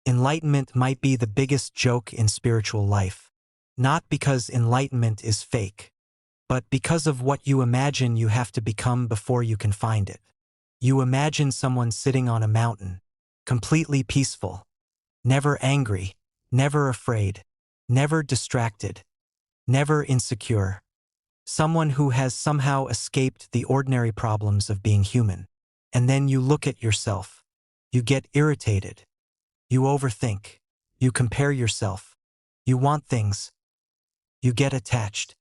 Enlightenment might be the biggest joke in spiritual life. Not because enlightenment is fake, but because of what you imagine you have to become before you can find it. You imagine someone sitting on a mountain, completely peaceful, never angry, never afraid, never distracted, never insecure. Someone who has somehow escaped the ordinary problems of being human. And then you look at yourself. You get irritated. You overthink. You compare yourself. You want things. You get attached.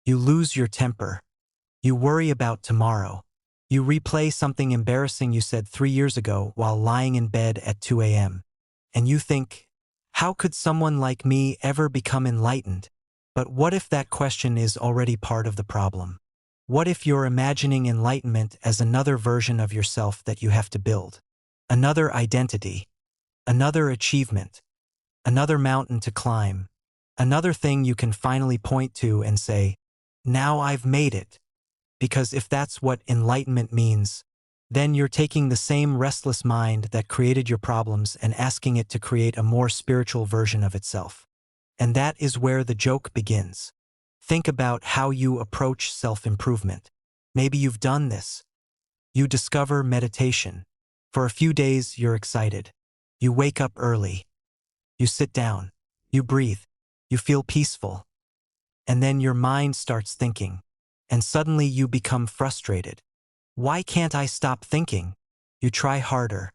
You lose your temper. You worry about tomorrow. You replay something embarrassing you said 3 years ago while lying in bed at 2 a.m. And you think, how could someone like me ever become enlightened? But what if that question is already part of the problem? What if you're imagining enlightenment as another version of yourself that you have to build? Another identity, another achievement, another mountain to climb, another thing you can finally point to and say, now I've made it. Because if that's what enlightenment means, then you're taking the same restless mind that created your problems and asking it to create a more spiritual version of itself. And that is where the joke begins. Think about how you approach self-improvement. Maybe you've done this. You discover meditation. For a few days, you're excited. You wake up early. You sit down. You breathe. You feel peaceful. And then your mind starts thinking. And suddenly you become frustrated. Why can't I stop thinking? You try harder.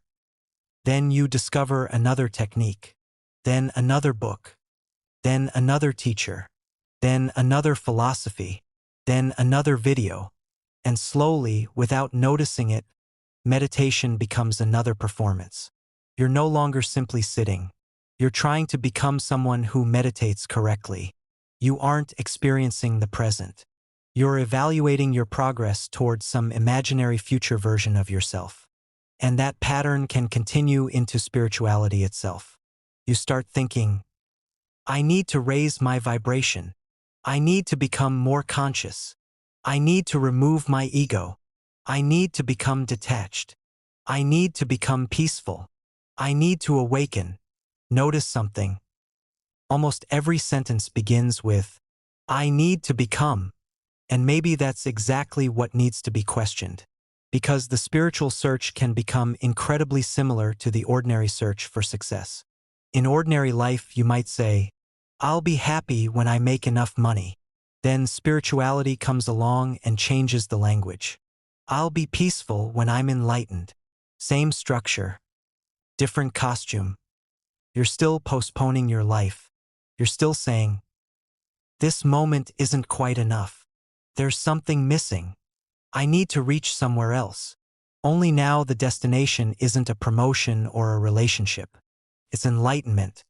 Then you discover another technique. Then another book. Then another teacher. Then another philosophy. Then another video. And slowly, without noticing it, meditation becomes another performance. You're no longer simply sitting. You're trying to become someone who meditates correctly. You aren't experiencing the present. You're evaluating your progress towards some imaginary future version of yourself. And that pattern can continue into spirituality itself. You start thinking, I need to raise my vibration. I need to become more conscious. I need to remove my ego. I need to become detached. I need to become peaceful. I need to awaken. Notice something. Almost every sentence begins with, I need to become. And maybe that's exactly what needs to be questioned. Because the spiritual search can become incredibly similar to the ordinary search for success. In ordinary life, you might say, I'll be happy when I make enough money. Then spirituality comes along and changes the language. I'll be peaceful when I'm enlightened. Same structure, different costume. You're still postponing your life. You're still saying, this moment isn't quite enough. There's something missing. I need to reach somewhere else. Only now the destination isn't a promotion or a relationship. It's enlightenment.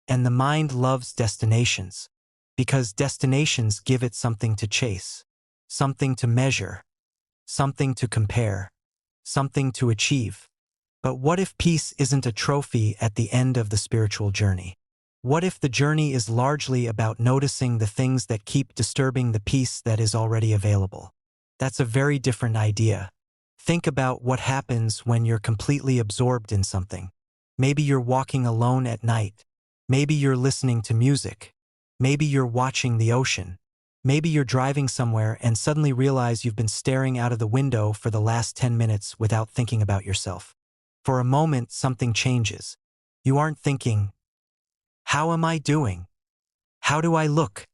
And the mind loves destinations, because destinations give it something to chase, something to measure, something to compare, something to achieve. But what if peace isn't a trophy at the end of the spiritual journey? What if the journey is largely about noticing the things that keep disturbing the peace that is already available? That's a very different idea. Think about what happens when you're completely absorbed in something. Maybe you're walking alone at night. Maybe you're listening to music. Maybe you're watching the ocean. Maybe you're driving somewhere and suddenly realize you've been staring out of the window for the last 10 minutes without thinking about yourself. For a moment, something changes. You aren't thinking, how am I doing? How do I look?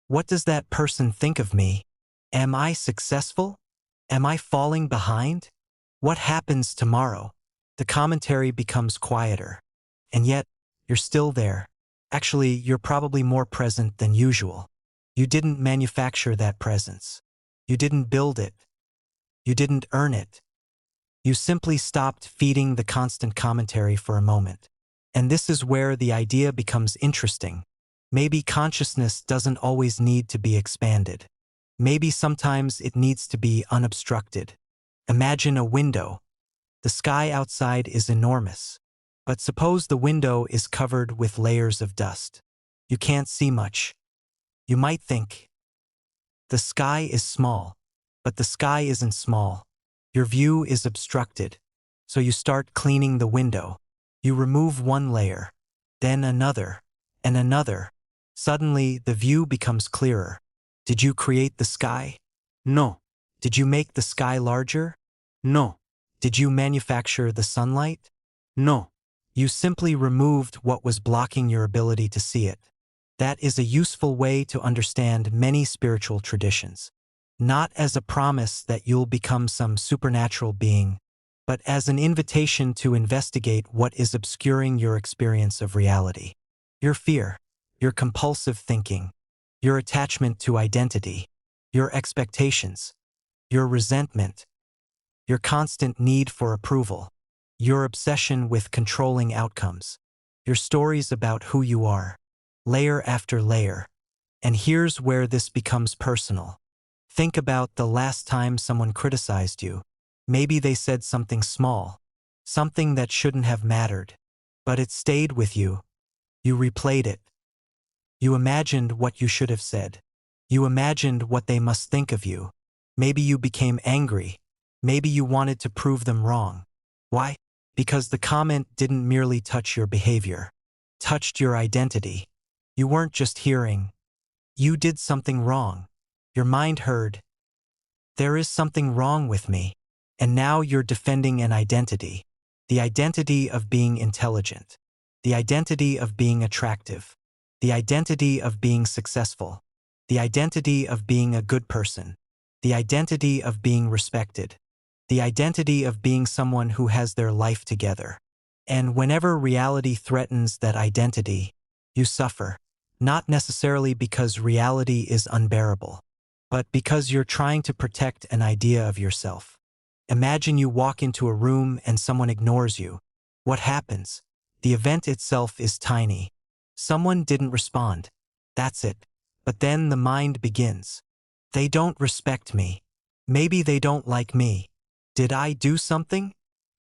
What does that person think of me? Am I successful? Am I falling behind? What happens tomorrow? The commentary becomes quieter. And yet, you're still there. Actually, you're probably more present than usual. You didn't manufacture that presence. You didn't build it. You didn't earn it. You simply stopped feeding the constant commentary for a moment. And this is where the idea becomes interesting. Maybe consciousness doesn't always need to be expanded. Maybe sometimes it needs to be unobstructed. Imagine a window. The sky outside is enormous. But suppose the window is covered with layers of dust. You can't see much. You might think, the sky is small. But the sky isn't small. Your view is obstructed. So you start cleaning the window. You remove one layer, then another, and another. Suddenly, the view becomes clearer. Did you create the sky? No. Did you make the sky larger? No. Did you manufacture the sunlight? No. You simply removed what was blocking your ability to see it. That is a useful way to understand many spiritual traditions. Not as a promise that you'll become some supernatural being, but as an invitation to investigate what is obscuring your experience of reality. Your fear, your compulsive thinking, your attachment to identity, your expectations, your resentment, your constant need for approval, your obsession with controlling outcomes, your stories about who you are, layer after layer. And here's where this becomes personal. Think about the last time someone criticized you. Maybe they said something small, something that shouldn't have mattered, but it stayed with you. You replayed it. You imagined what you should have said. You imagined what they must think of you. Maybe you became angry. Maybe you wanted to prove them wrong. Why? Because the comment didn't merely touch your behavior, touched your identity. You weren't just hearing. You did something wrong. Your mind heard, there is something wrong with me. And now you're defending an identity. The identity of being intelligent. The identity of being attractive. The identity of being successful. The identity of being a good person. The identity of being respected. The identity of being someone who has their life together. And whenever reality threatens that identity, you suffer. Not necessarily because reality is unbearable, but because you're trying to protect an idea of yourself. Imagine you walk into a room and someone ignores you. What happens? The event itself is tiny. Someone didn't respond. That's it. But then the mind begins. They don't respect me. Maybe they don't like me. Did I do something?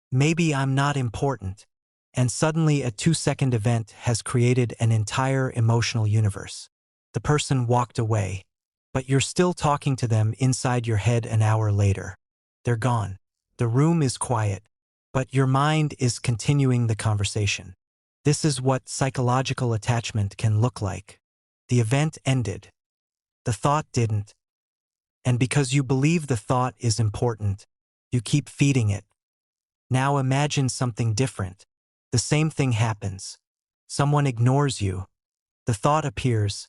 Maybe I'm not important. And suddenly a 2-second event has created an entire emotional universe. The person walked away, but you're still talking to them inside your head an hour later. They're gone. The room is quiet, but your mind is continuing the conversation. This is what psychological attachment can look like. The event ended. The thought didn't. And because you believe the thought is important, you keep feeding it. Now imagine something different. The same thing happens. Someone ignores you. The thought appears.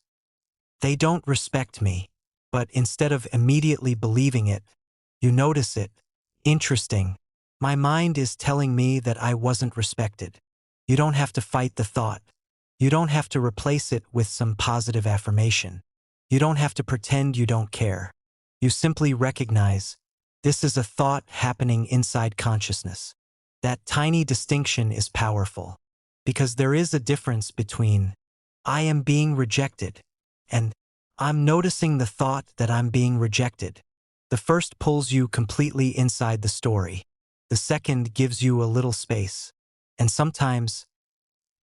They don't respect me. But instead of immediately believing it, you notice it. Interesting. My mind is telling me that I wasn't respected. You don't have to fight the thought. You don't have to replace it with some positive affirmation. You don't have to pretend you don't care. You simply recognize, this is a thought happening inside consciousness. That tiny distinction is powerful, because there is a difference between, I am being rejected, and I'm noticing the thought that I'm being rejected. The first pulls you completely inside the story. The second gives you a little space. And sometimes,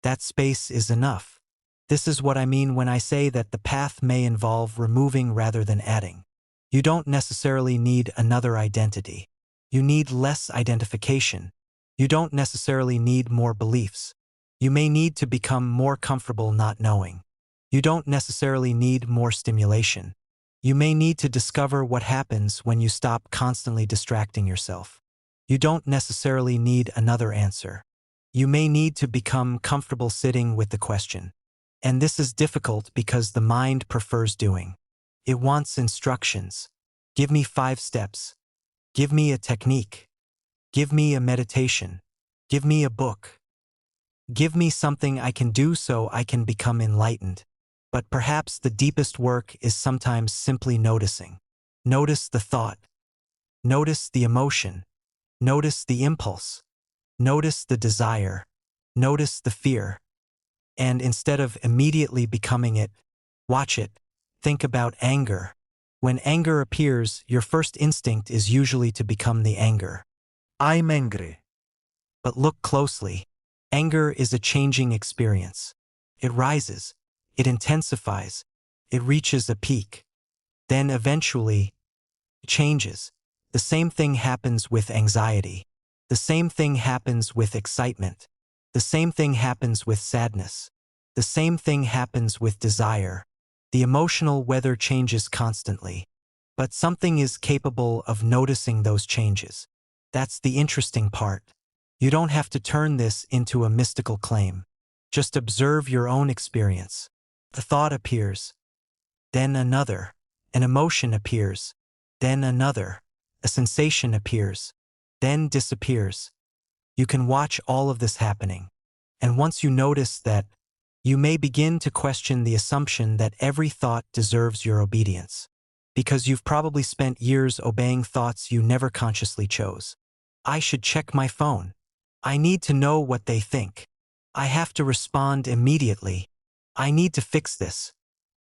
that space is enough. This is what I mean when I say that the path may involve removing rather than adding. You don't necessarily need another identity. You need less identification. You don't necessarily need more beliefs. You may need to become more comfortable not knowing. You don't necessarily need more stimulation. You may need to discover what happens when you stop constantly distracting yourself. You don't necessarily need another answer. You may need to become comfortable sitting with the question. And this is difficult because the mind prefers doing. It wants instructions. Give me 5 steps. Give me a technique. Give me a meditation. Give me a book. Give me something I can do so I can become enlightened. But perhaps the deepest work is sometimes simply noticing. Notice the thought. Notice the emotion. Notice the impulse. Notice the desire. Notice the fear. And instead of immediately becoming it, watch it. Think about anger. When anger appears, your first instinct is usually to become the anger. I'm angry. But look closely. Anger is a changing experience. It rises. It intensifies. It reaches a peak. Then eventually, it changes. The same thing happens with anxiety. The same thing happens with excitement. The same thing happens with sadness. The same thing happens with desire. The emotional weather changes constantly. But something is capable of noticing those changes. That's the interesting part. You don't have to turn this into a mystical claim. Just observe your own experience. The thought appears, then another. An emotion appears, then another. A sensation appears, then disappears. You can watch all of this happening. And once you notice that, you may begin to question the assumption that every thought deserves your obedience. Because you've probably spent years obeying thoughts you never consciously chose. I should check my phone. I need to know what they think. I have to respond immediately. I need to fix this.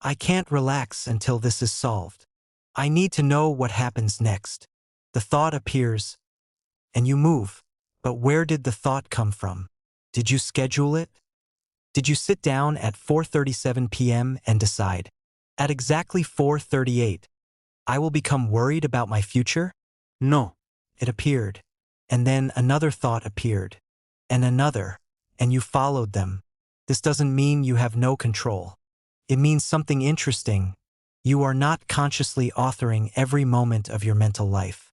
I can't relax until this is solved. I need to know what happens next. The thought appears, and you move. But where did the thought come from? Did you schedule it? Did you sit down at 4:37 p.m. and decide, at exactly 4:38, I will become worried about my future? No. It appeared. And then another thought appeared. And another. And you followed them. This doesn't mean you have no control. It means something interesting. You are not consciously authoring every moment of your mental life.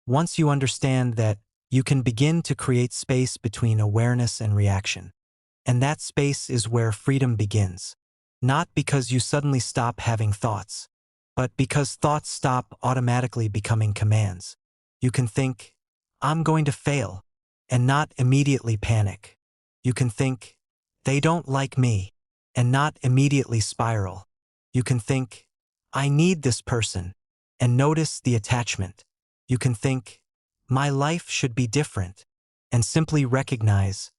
Once you understand that, you can begin to create space between awareness and reaction. And that space is where freedom begins. Not because you suddenly stop having thoughts, but because thoughts stop automatically becoming commands. You can think, I'm going to fail, and not immediately panic. You can think, they don't like me, and not immediately spiral. You can think, I need this person, and notice the attachment. You can think, my life should be different, and simply recognize,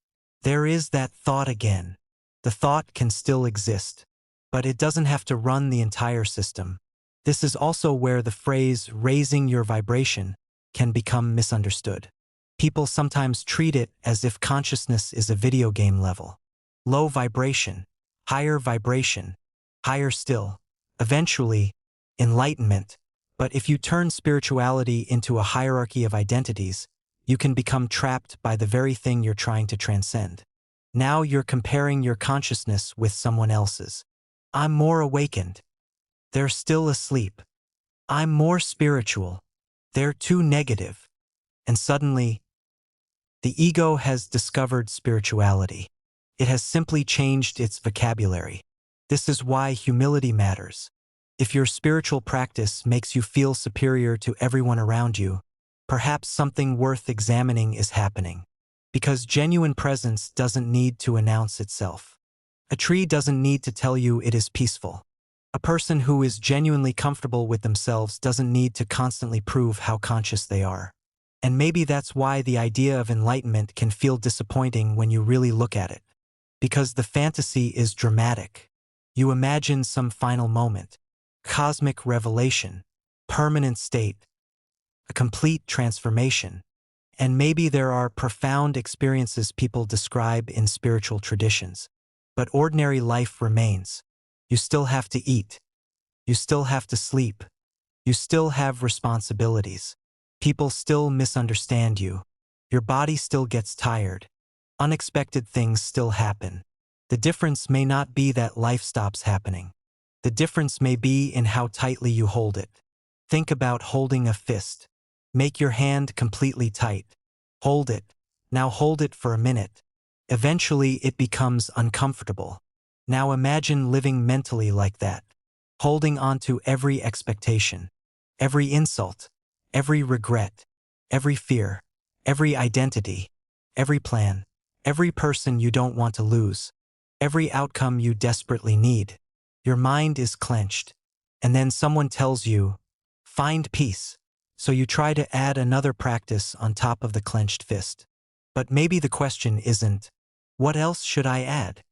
there is that thought again. The thought can still exist, but it doesn't have to run the entire system. This is also where the phrase raising your vibration can become misunderstood. People sometimes treat it as if consciousness is a video game level. Low vibration, higher vibration, higher still. Eventually, enlightenment. But if you turn spirituality into a hierarchy of identities, you can become trapped by the very thing you're trying to transcend. Now you're comparing your consciousness with someone else's. I'm more awakened. They're still asleep. I'm more spiritual. They're too negative. And suddenly, the ego has discovered spirituality. It has simply changed its vocabulary. This is why humility matters. If your spiritual practice makes you feel superior to everyone around you, perhaps something worth examining is happening. Because genuine presence doesn't need to announce itself. A tree doesn't need to tell you it is peaceful. A person who is genuinely comfortable with themselves doesn't need to constantly prove how conscious they are. And maybe that's why the idea of enlightenment can feel disappointing when you really look at it. Because the fantasy is dramatic. You imagine some final moment, cosmic revelation, permanent state, a complete transformation. And maybe there are profound experiences people describe in spiritual traditions. But ordinary life remains. You still have to eat. You still have to sleep. You still have responsibilities. People still misunderstand you. Your body still gets tired. Unexpected things still happen. The difference may not be that life stops happening. The difference may be in how tightly you hold it. Think about holding a fist. Make your hand completely tight. Hold it. Now hold it for a minute. Eventually it becomes uncomfortable. Now imagine living mentally like that. Holding on to every expectation, every insult, every regret, every fear, every identity, every plan, every person you don't want to lose, every outcome you desperately need. Your mind is clenched. And then someone tells you, find peace. So you try to add another practice on top of the clenched fist. But maybe the question isn't, what else should I add?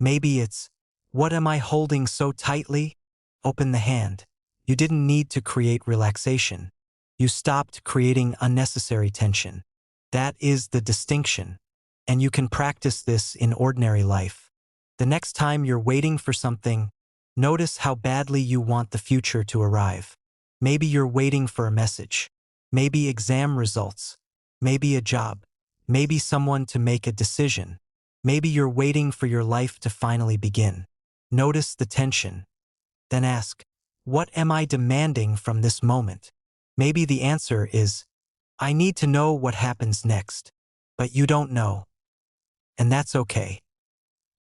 Maybe it's, what am I holding so tightly? Open the hand. You didn't need to create relaxation. You stopped creating unnecessary tension. That is the distinction. And you can practice this in ordinary life. The next time you're waiting for something, notice how badly you want the future to arrive. Maybe you're waiting for a message. Maybe exam results. Maybe a job. Maybe someone to make a decision. Maybe you're waiting for your life to finally begin. Notice the tension. Then ask, what am I demanding from this moment? Maybe the answer is, I need to know what happens next. But you don't know. And that's okay.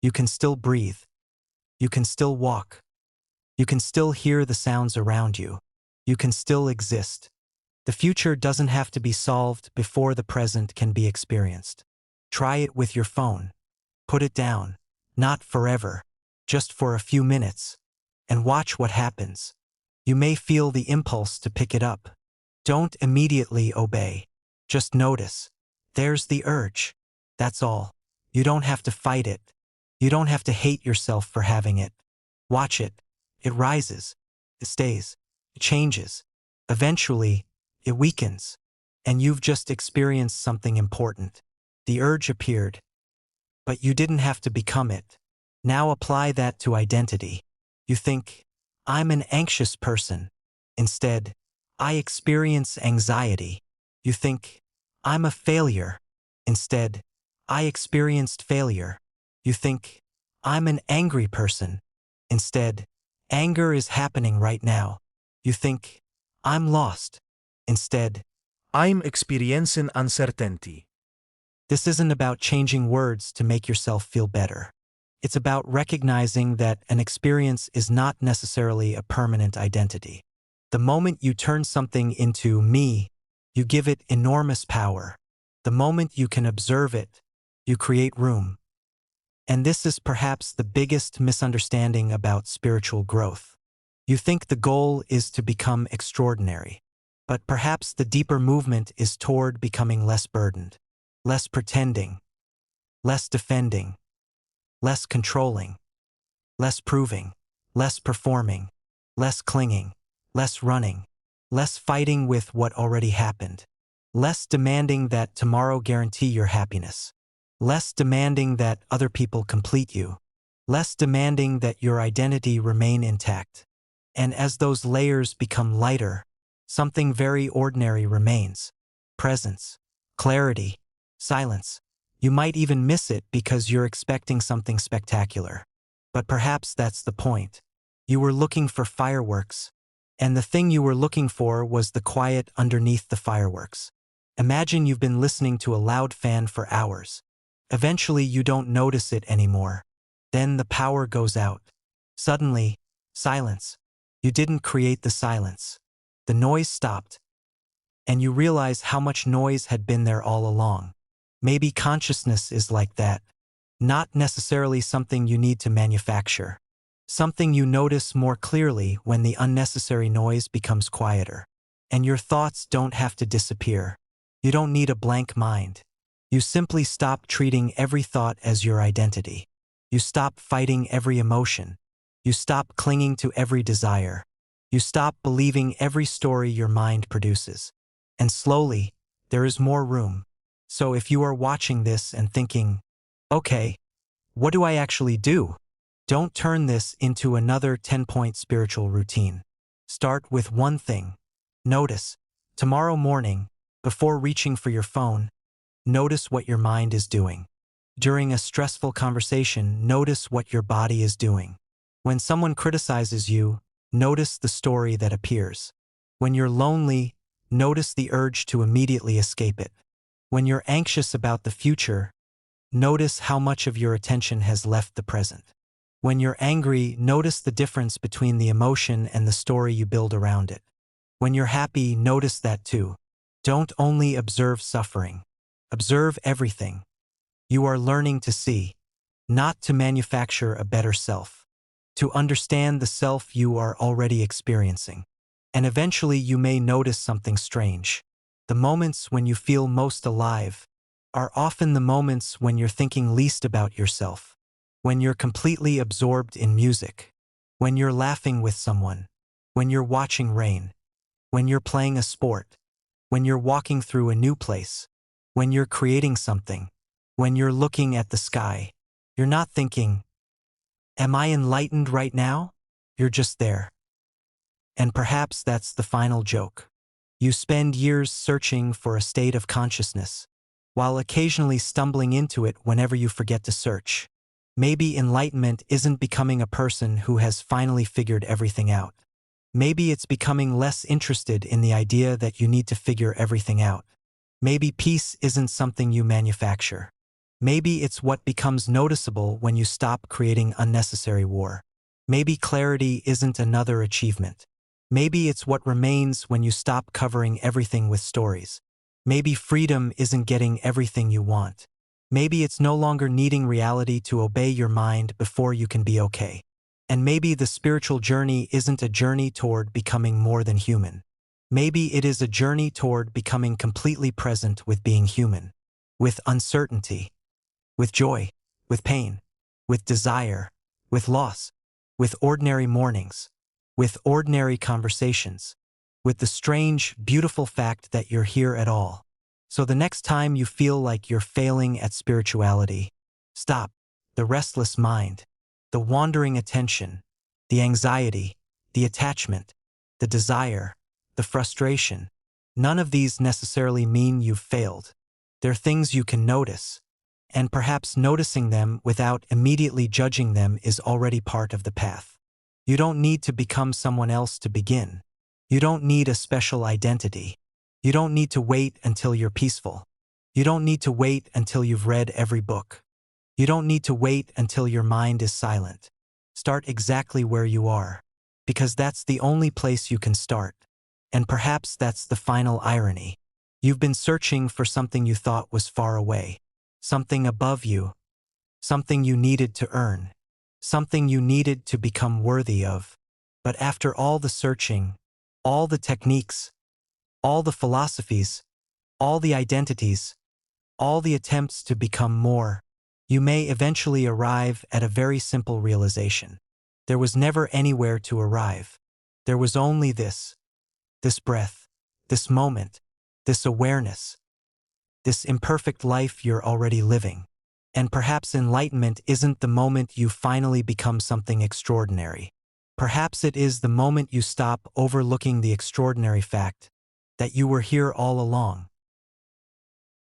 You can still breathe. You can still walk. You can still hear the sounds around you. You can still exist. The future doesn't have to be solved before the present can be experienced. Try it with your phone. Put it down. Not forever. Just for a few minutes. And watch what happens. You may feel the impulse to pick it up. Don't immediately obey. Just notice. There's the urge. That's all. You don't have to fight it. You don't have to hate yourself for having it. Watch it. It rises. It stays. It changes. Eventually, it weakens. And you've just experienced something important. The urge appeared. But you didn't have to become it. Now apply that to identity. You think, I'm an anxious person. Instead, I experience anxiety. You think, I'm a failure. Instead, I experienced failure. You think, I'm an angry person. Instead, anger is happening right now. You think, I'm lost. Instead, I'm experiencing uncertainty. this isn't about changing words to make yourself feel better. It's about recognizing that an experience is not necessarily a permanent identity. The moment you turn something into me, you give it enormous power. The moment you can observe it, you create room. And this is perhaps the biggest misunderstanding about spiritual growth. You think the goal is to become extraordinary. But perhaps the deeper movement is toward becoming less burdened, less pretending, less defending, less controlling, less proving, less performing, less clinging, less running, less fighting with what already happened, less demanding that tomorrow guarantee your happiness, less demanding that other people complete you, less demanding that your identity remain intact. And as those layers become lighter, something very ordinary remains. Presence, clarity, silence. You might even miss it because you're expecting something spectacular. But perhaps that's the point. You were looking for fireworks, and the thing you were looking for was the quiet underneath the fireworks. Imagine you've been listening to a loud fan for hours. Eventually you don't notice it anymore. Then the power goes out. Suddenly, silence. You didn't create the silence. The noise stopped, and you realize how much noise had been there all along. Maybe consciousness is like that. Not necessarily something you need to manufacture. Something you notice more clearly when the unnecessary noise becomes quieter. And your thoughts don't have to disappear. You don't need a blank mind. You simply stop treating every thought as your identity. You stop fighting every emotion. You stop clinging to every desire. You stop believing every story your mind produces. And slowly, there is more room. So if you are watching this and thinking, okay, what do I actually do? Don't turn this into another 10-point spiritual routine. Start with one thing. Notice, tomorrow morning, before reaching for your phone, notice what your mind is doing. During a stressful conversation, notice what your body is doing. When someone criticizes you, notice the story that appears. When you're lonely, notice the urge to immediately escape it. When you're anxious about the future, notice how much of your attention has left the present. When you're angry, notice the difference between the emotion and the story you build around it. When you're happy, notice that too. Don't only observe suffering. Observe everything. You are learning to see, not to manufacture a better self. To understand the self you are already experiencing. And eventually you may notice something strange. The moments when you feel most alive are often the moments when you're thinking least about yourself. When you're completely absorbed in music. When you're laughing with someone. When you're watching rain. When you're playing a sport. When you're walking through a new place. When you're creating something. When you're looking at the sky. You're not thinking, am I enlightened right now? You're just there. And perhaps that's the final joke. You spend years searching for a state of consciousness. while occasionally stumbling into it whenever you forget to search. Maybe enlightenment isn't becoming a person who has finally figured everything out. Maybe it's becoming less interested in the idea that you need to figure everything out. Maybe peace isn't something you manufacture. Maybe it's what becomes noticeable when you stop creating unnecessary war. Maybe clarity isn't another achievement. Maybe it's what remains when you stop covering everything with stories. Maybe freedom isn't getting everything you want. Maybe it's no longer needing reality to obey your mind before you can be okay. And maybe the spiritual journey isn't a journey toward becoming more than human. Maybe it is a journey toward becoming completely present with being human, with uncertainty, with joy, with pain, with desire, with loss, with ordinary mornings, with ordinary conversations, with the strange, beautiful fact that you're here at all. So the next time you feel like you're failing at spirituality, stop. The restless mind, the wandering attention, the anxiety, the attachment, the desire, the frustration. None of these necessarily mean you've failed. They're things you can notice, and perhaps noticing them without immediately judging them is already part of the path. You don't need to become someone else to begin. You don't need a special identity. You don't need to wait until you're peaceful. You don't need to wait until you've read every book. You don't need to wait until your mind is silent. Start exactly where you are, because that's the only place you can start. And perhaps that's the final irony. You've been searching for something you thought was far away, something above you, something you needed to earn, something you needed to become worthy of. But after all the searching, all the techniques, all the philosophies, all the identities, all the attempts to become more, you may eventually arrive at a very simple realization. There was never anywhere to arrive. There was only this breath, this moment, this awareness, this imperfect life you're already living. And perhaps enlightenment isn't the moment you finally become something extraordinary. Perhaps it is the moment you stop overlooking the extraordinary fact that you were here all along.